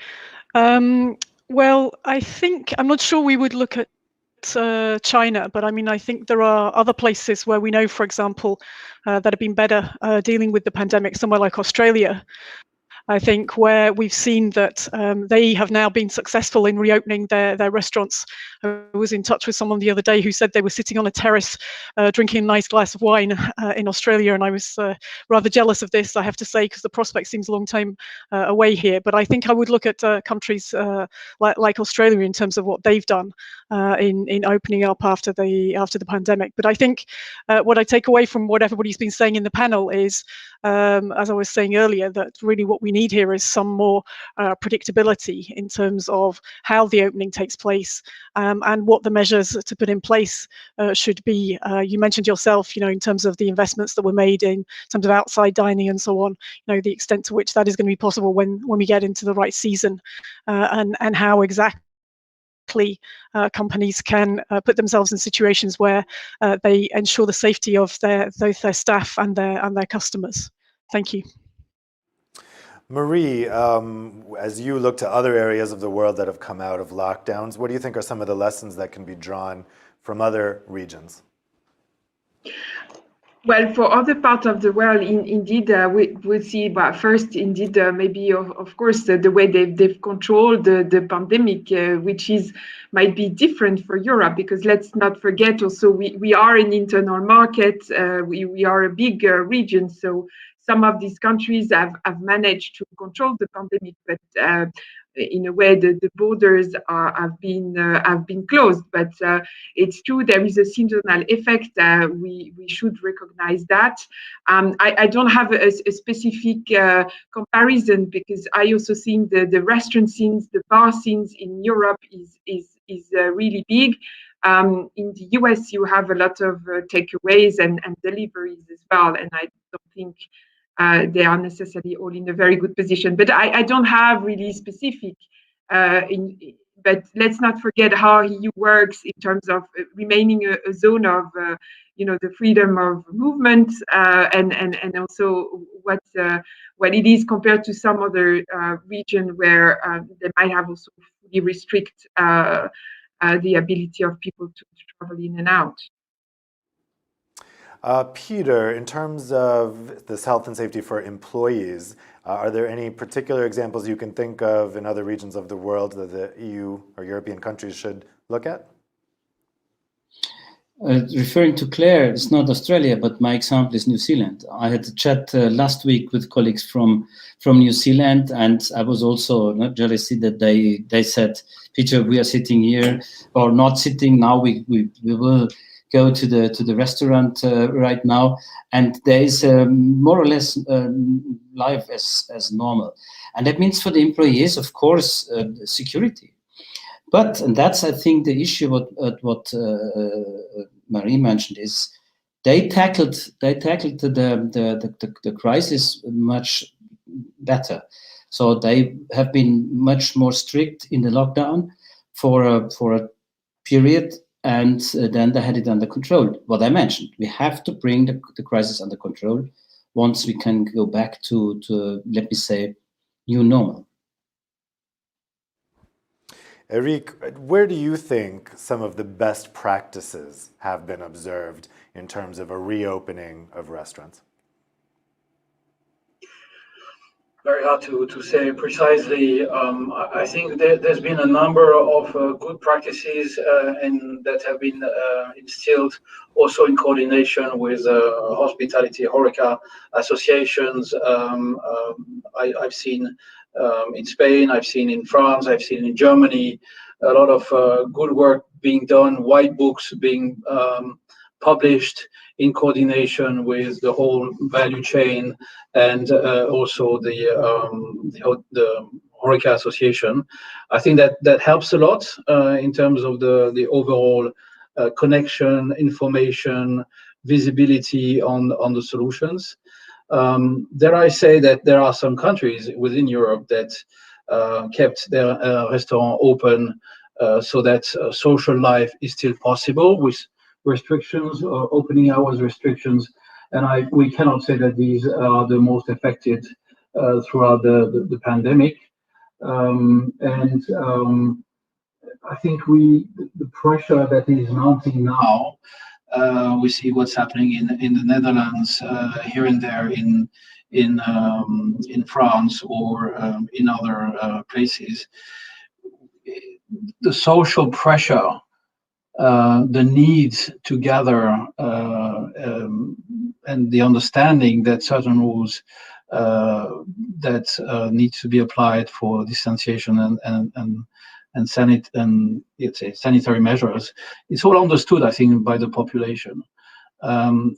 Well, I think, I'm not sure we would look at China, but I mean, I think there are other places where we know, for example, that have been better dealing with the pandemic, somewhere like Australia. I think where we've seen that they have now been successful in reopening their restaurants. I was in touch with someone the other day who said they were sitting on a terrace drinking a nice glass of wine in Australia, and I was rather jealous of this, I have to say, because the prospect seems a long time away here. But I think I would look at countries like Australia in terms of what they've done in opening up after the pandemic. But I think what I take away from what everybody's been saying in the panel is, as I was saying earlier, that really what we need here is some more predictability in terms of how the opening takes place, and what the measures to put in place should be. You mentioned yourself, in terms of the investments that were made in terms of outside dining and so on, the extent to which that is going to be possible when we get into the right season, and how exactly companies can put themselves in situations where they ensure the safety of both their staff and their customers. Thank you. Marie, as you look to other areas of the world that have come out of lockdowns, what do you think are some of the lessons that can be drawn from other regions? Well, for other parts of the world, indeed, we see, but first, indeed, maybe, of course, the way they've controlled the pandemic, which might be different for Europe, because let's not forget also, we are an internal market, we are a big region, so some of these countries have managed to control the pandemic, but in a way the borders have been closed. But it's true, there is a seasonal effect. We should recognize that. I don't have a specific comparison, because I also think the restaurant scenes, the bar scenes in Europe is really big. In the US, you have a lot of takeaways and deliveries as well, and I don't think they are necessarily all in a very good position. But I don't have really specific, but let's not forget how EU works in terms of remaining a zone of, the freedom of movement, and also what it is compared to some other region where they might have also fully restrict the ability of people to travel in and out. Peter, in terms of this health and safety for employees, are there any particular examples you can think of in other regions of the world that the EU or European countries should look at? Referring to Claire, it's not Australia, but my example is New Zealand. I had a chat last week with colleagues from New Zealand, and I was also not jealous that they said, Peter, we are sitting here, or not sitting now, we will go to the restaurant right now, and there is more or less life as normal. And that means for the employees, of course, security. But, and that's, I think, the issue what Marie mentioned is they tackled the crisis much better. So they have been much more strict in the lockdown for a period and then they had it under control. What I mentioned, we have to bring the crisis under control once we can go back to let me say, new normal. Eric, where do you think some of the best practices have been observed in terms of a reopening of restaurants? Very hard to say precisely. I think there's been a number of good practices and that have been instilled also in coordination with hospitality HoReCa associations. I've seen in Spain, I've seen in France, I've seen in Germany, a lot of good work being done, white books being published in coordination with the whole value chain and also the HoReCa Association. I think that helps a lot in terms of the overall connection, information, visibility on the solutions. Dare I say that there are some countries within Europe that kept their restaurant open so that social life is still possible with restrictions, opening hours restrictions, and we cannot say that these are the most affected throughout the pandemic. I think the pressure that is mounting now, we see what's happening in the Netherlands, here and there in France or in other places. The social pressure, the need to gather, and the understanding that certain rules that need to be applied for distanciation and sanitary measures, it's all understood, I think, by the population.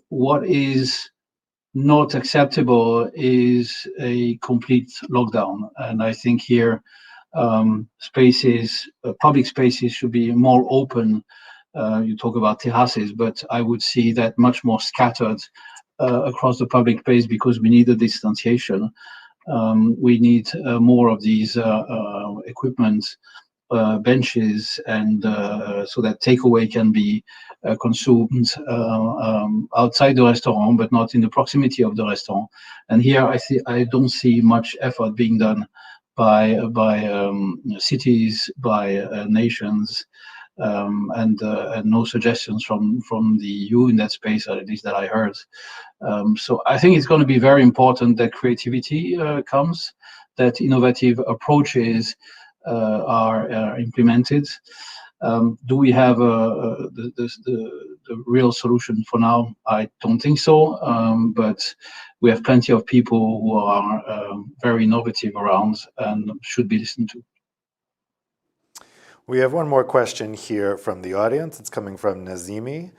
What is not acceptable is a complete lockdown, and I think here public spaces should be more open. You talk about terraces, but I would see that much more scattered across the public space because we need the distanciation. We need more of these equipment, benches, and so that takeaway can be consumed outside the restaurant, but not in the proximity of the restaurant. And here I don't see much effort being done by cities, by nations, and no suggestions from the EU in that space, at least that I heard. So I think it's going to be very important that creativity comes, that innovative approaches are implemented. Do we have the real solution for now? I don't think so, but we have plenty of people who are very innovative around and should be listened to. We have one more question here from the audience. It's coming from Nazimi.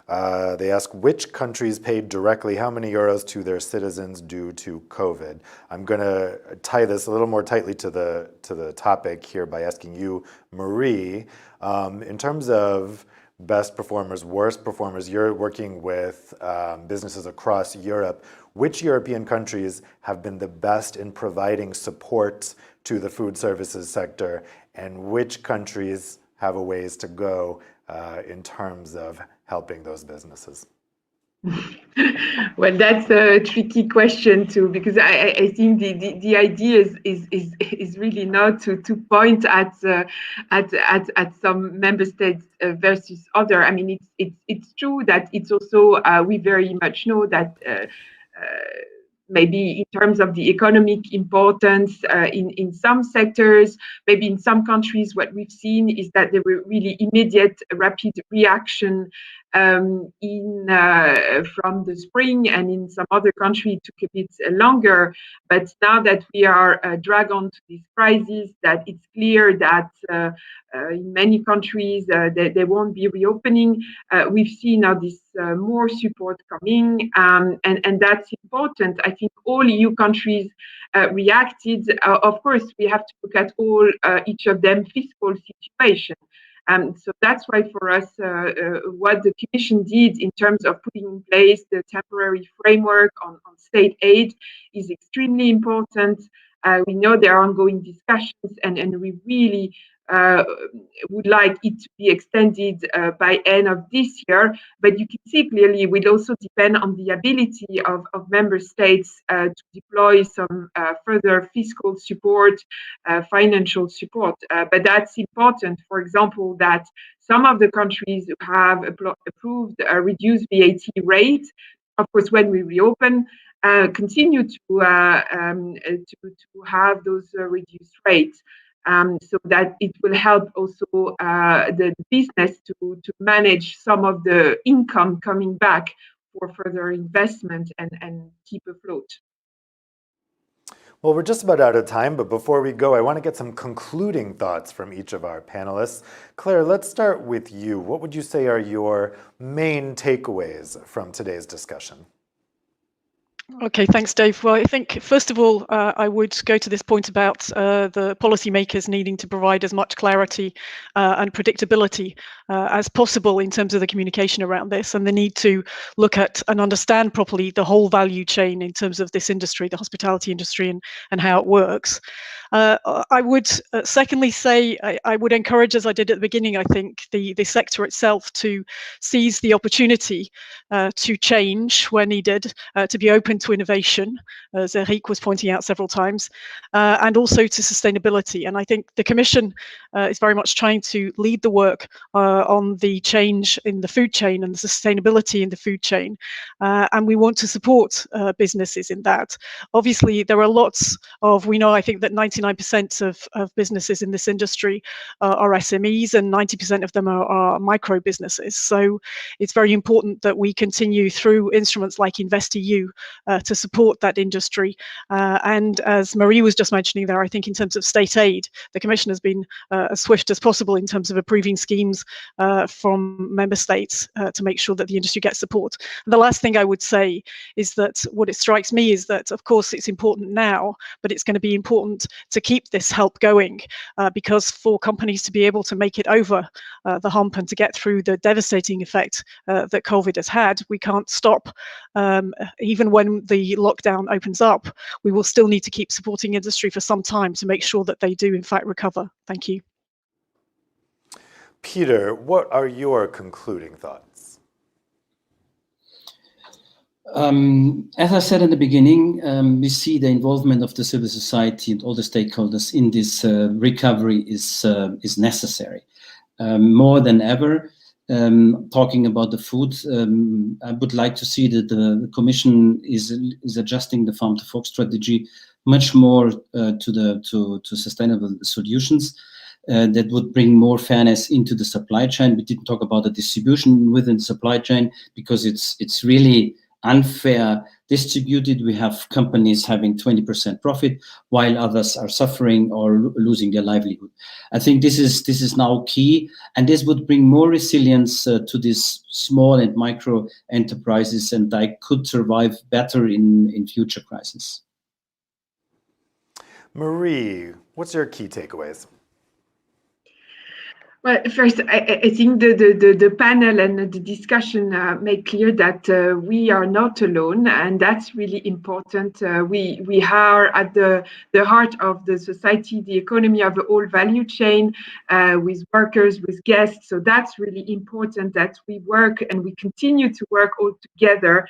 They ask, which countries paid directly how many euros to their citizens due to COVID? I'm going to tie this a little more tightly to the topic here by asking you, Marie, in terms of best performers, worst performers, you're working with businesses across Europe. Which European countries have been the best in providing support to the food services sector, and which countries have a ways to go in terms of helping those businesses? Well, that's a tricky question too, because I think the idea is really not to point at some member states versus other. I mean, it's true that it's also we very much know that maybe in terms of the economic importance in some sectors, maybe in some countries, what we've seen is that there were really immediate, rapid reaction from the spring, and in some other countries it took a bit longer. But now that we are dragged onto this crisis, that it's clear that in many countries they won't be reopening. We've seen now this more support coming, and that's important. I think all EU countries reacted. Of course, we have to look at all each of them fiscal situation. So that's why for us, what the Commission did in terms of putting in place the temporary framework on state aid is extremely important. We know there are ongoing discussions, and we really would like it to be extended by end of this year. But you can see clearly it will also depend on the ability of member states to deploy some further fiscal support, financial support. But that's important, for example, that some of the countries have approved a reduced VAT rate. Of course, when we reopen, continue to have those reduced rates, so that it will help also the business to manage some of the income coming back for further investment and keep afloat. Well, we're just about out of time, but before we go, I want to get some concluding thoughts from each of our panelists. Claire, let's start with you. What would you say are your main takeaways from today's discussion? Okay, thanks, Dave. Well, I think, first of all, I would go to this point about the policymakers needing to provide as much clarity and predictability as possible in terms of the communication around this, and the need to look at and understand properly the whole value chain in terms of this industry, the hospitality industry, and how it works. I would secondly say I would encourage, as I did at the beginning, I think the sector itself to seize the opportunity to change where needed, to be open to innovation, as Eric was pointing out several times, and also to sustainability. And I think the Commission is very much trying to lead the work on the change in the food chain and the sustainability in the food chain. And we want to support businesses in that. Obviously, there are lots of, we know, I think that 99% of businesses in this industry are SMEs, and 90% of them are micro businesses. So it's very important that we continue through instruments like InvestEU to support that industry. And as Marie was just mentioning there, I think in terms of state aid, the Commission has been as swift as possible in terms of approving schemes from member states to make sure that the industry gets support. And the last thing I would say is that what it strikes me is that, of course, it's important now, but it's going to be important to keep this help going, because for companies to be able to make it over the hump and to get through the devastating effect that COVID has had, we can't stop. Even when the lockdown opens up, we will still need to keep supporting industry for some time to make sure that they do in fact recover. Thank you. Peter, what are your concluding thoughts? As I said in the beginning, we see the involvement of the civil society and all the stakeholders in this recovery is necessary. More than ever, talking about the food, I would like to see that the Commission is adjusting the farm to fork strategy much more to sustainable solutions that would bring more fairness into the supply chain. We didn't talk about the distribution within the supply chain because it's really unfair distributed. We have companies having 20% profit while others are suffering or losing their livelihood. I think this is now key, and this would bring more resilience to these small and micro enterprises, and they could survive better in future crises. Marie, what's your key takeaways? Well, first, I think the panel and the discussion made clear that we are not alone, and that's really important. We are at the heart of the society, the economy of the whole value chain, with workers, with guests. So that's really important that we work and we continue to work all together.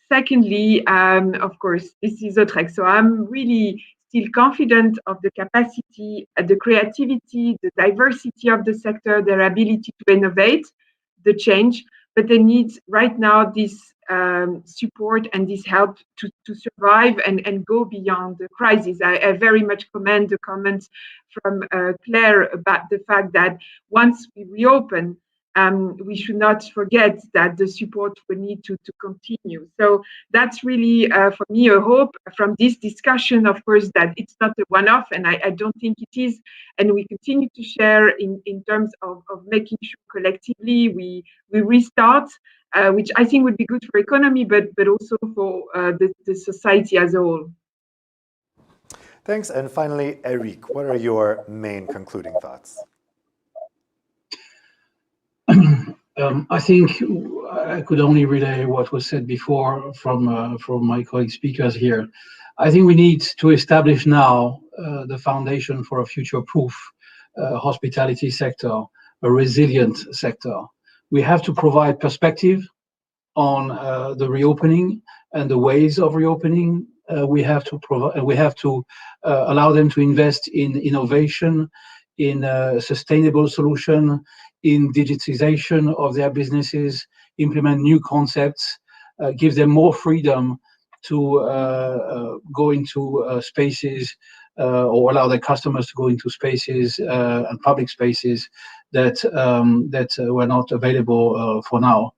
Secondly, of course, this is Utrecht. So I'm really still confident of the capacity, the creativity, the diversity of the sector, their ability to innovate, the change, but they need right now this support and this help to survive and go beyond the crisis. I very much commend the comments from Claire about the fact that once we reopen, we should not forget that the support will need to continue. So that's really, for me, a hope from this discussion, of course, that it's not a one-off, and I don't think it is. And we continue to share in terms of making sure collectively we restart, which I think would be good for economy, but also for the society as a whole. Thanks. And finally, Eric, what are your main concluding thoughts? I think I could only relay what was said before from my colleague speakers here. I think we need to establish now the foundation for a future-proof hospitality sector a resilient sector. We have to provide perspective on the reopening and the ways of reopening. We have to provide. We have to allow them to invest in innovation, in sustainable solution, in digitization of their businesses, implement new concepts, give them more freedom to go into spaces or allow their customers to go into spaces and public spaces that were not available for now.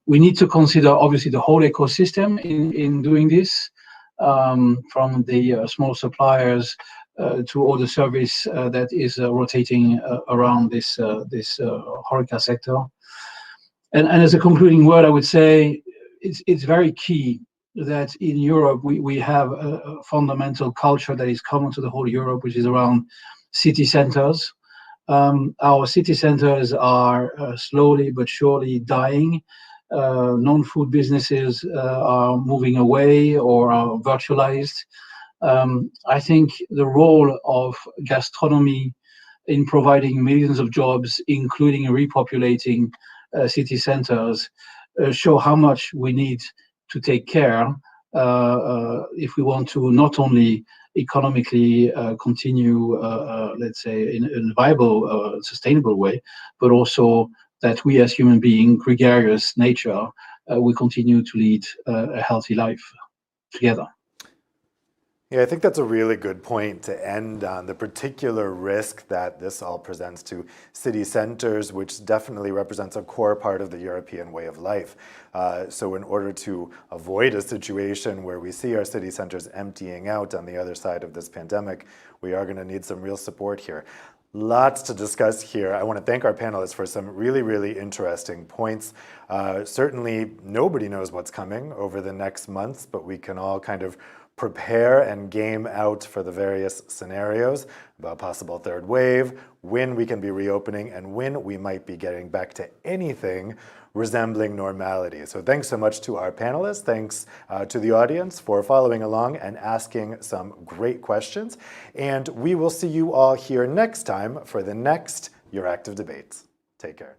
We need to consider obviously the whole ecosystem in doing this, from the small suppliers to all the service that is rotating around this HoReCa sector. And as a concluding word, I would say it's very key that in Europe we have a fundamental culture that is common to the whole Europe, which is around city centers. Our city centers are slowly but surely dying. Non-food businesses are moving away or are virtualized. I think the role of gastronomy in providing millions of jobs, including repopulating city centers, show how much we need to take care if we want to not only economically continue, let's say, in a viable, sustainable way, but also that we as human beings, gregarious nature, we continue to lead a healthy life together. Yeah, I think that's a really good point to end on, the particular risk that this all presents to city centers, which definitely represents a core part of the European way of life. So in order to avoid a situation where we see our city centers emptying out on the other side of this pandemic, we are going to need some real support here. Lots to discuss here. I want to thank our panelists for some really, really interesting points. Certainly, nobody knows what's coming over the next months, but we can all kind of prepare and game out for the various scenarios about possible third wave, when we can be reopening, and when we might be getting back to anything resembling normality. So thanks so much to our panelists. Thanks to the audience for following along and asking some great questions. And we will see you all here next time for the next Your Active Debates. Take care.